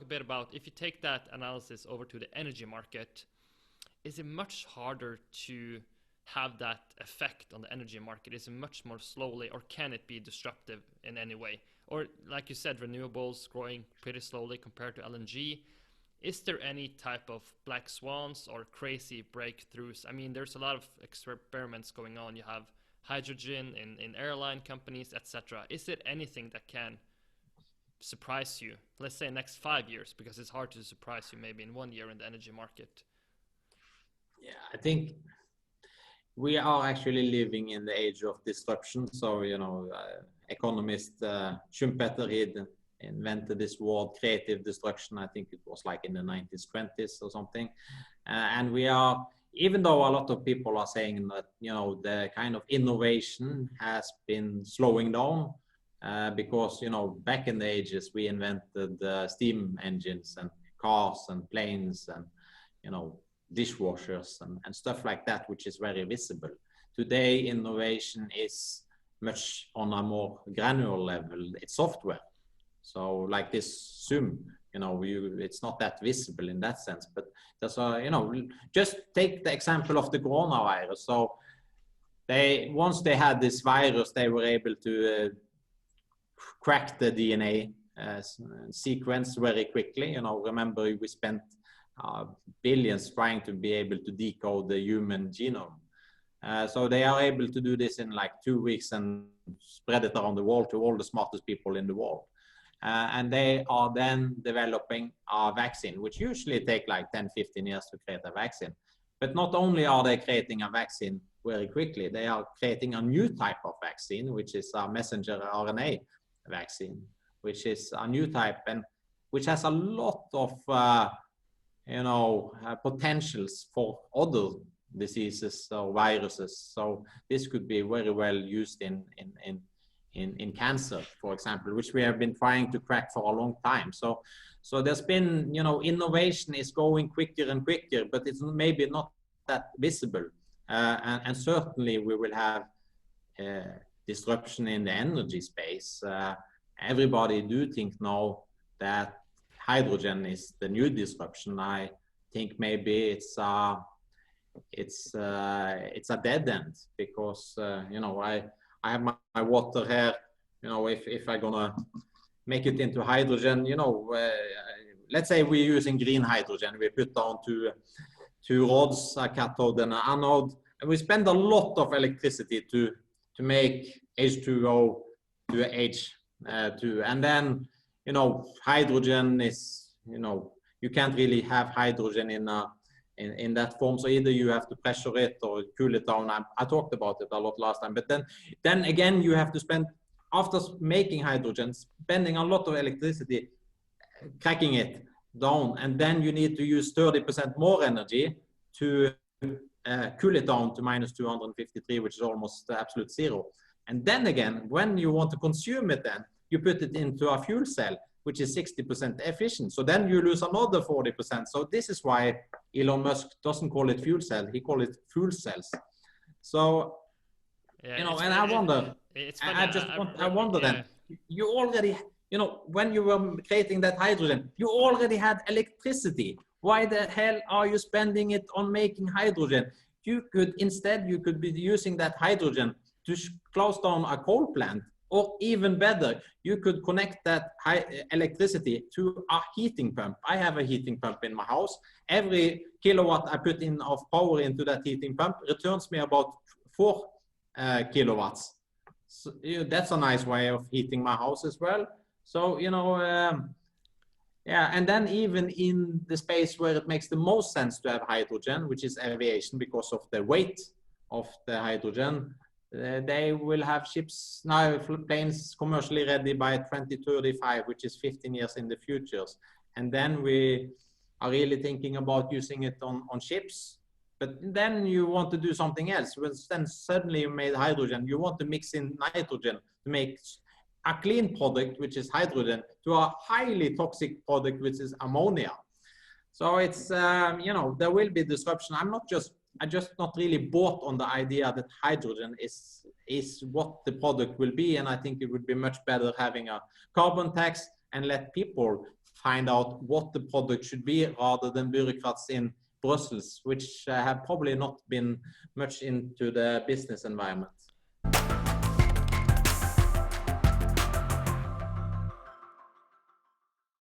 a bit about, if you take that analysis over to the energy market, is it much harder to have that effect on the energy market? Is it much more slowly, or can it be disruptive in any way? Or like you said, renewables growing pretty slowly compared to LNG. Is there any type of black swans or crazy breakthroughs? I mean, there's a lot of experiments going on. You have hydrogen in airline companies, etc. Is it anything that can surprise you, let's say next 5 years, because it's hard to surprise you maybe in 1 year in the energy market? Yeah, I think we are actually living in the age of disruption. So, you know, economist Schumpeter, he invented this word creative destruction. I think it was like in the 1920s or something. And we are, even though a lot of people are saying that, you know, the kind of innovation has been slowing down, because, you know, back in the ages, we invented steam engines and cars and planes and, you know, dishwashers and stuff like that, which is very visible. Today, innovation is much on a more granular level. It's software. So like this Zoom, you know, it's not that visible in that sense, but there's a, you know, just take the example of the coronavirus. So once they had this virus, they were able to crack the DNA sequence very quickly. You know, remember we spent billions trying to be able to decode the human genome. So they are able to do this in like 2 weeks and spread it around the world to all the smartest people in the world. And they are then developing a vaccine, which usually take like 10, 15 years to create a vaccine. But not only are they creating a vaccine very quickly, they are creating a new type of vaccine, which is a messenger RNA vaccine, which is a new type and which has a lot of you know, potentials for other diseases or viruses. So this could be very well used in cancer, for example, which we have been trying to crack for a long time. So there's been, you know, innovation is going quicker and quicker, but it's maybe not that visible. And certainly we will have disruption in the energy space. Everybody do think now that hydrogen is the new disruption. I think maybe it's a dead end, because you know, I have my water here. You know, if I'm gonna make it into hydrogen, you know, let's say we're using green hydrogen, we put down two rods, a cathode and an anode, and we spend a lot of electricity to make H2O to H2, and then, you know, hydrogen is, you know, you can't really have hydrogen in that form. So either you have to pressure it or cool it down. I talked about it a lot last time, but then again, you have to spend, after making hydrogen, spending a lot of electricity cracking it down, and then you need to use 30% more energy to cool it down to -253, which is almost absolute zero. And then again, when you want to consume it, then you put it into a fuel cell, which is 60% efficient. So then you lose another 40%. So this is why Elon Musk doesn't call it fuel cell, he calls it fuel cells. So, yeah, you know, and I wonder, I wonder then, you already, you know, when you were creating that hydrogen, you already had electricity. Why the hell are you spending it on making hydrogen? You could, instead, you could be using that hydrogen to close down a coal plant. Or even better, you could connect that electricity to a heating pump. I have a heating pump in my house. Every kilowatt I put in of power into that heating pump returns me about 4 kilowatts. So, that's a nice way of heating my house as well. So, you know, yeah, and then even in the space where it makes the most sense to have hydrogen, which is aviation, because of the weight of the hydrogen, they will have ships now, planes commercially ready by 2035, which is 15 years in the future. And then we are really thinking about using it on ships. But then you want to do something else. Then suddenly you made hydrogen. You want to mix in nitrogen to make a clean product, which is hydrogen, to a highly toxic product, which is ammonia. So it's, you know, there will be disruption. I just not really bought on the idea that hydrogen is what the product will be. And I think it would be much better having a carbon tax and let people find out what the product should be rather than bureaucrats in Brussels, which have probably not been much into the business environment.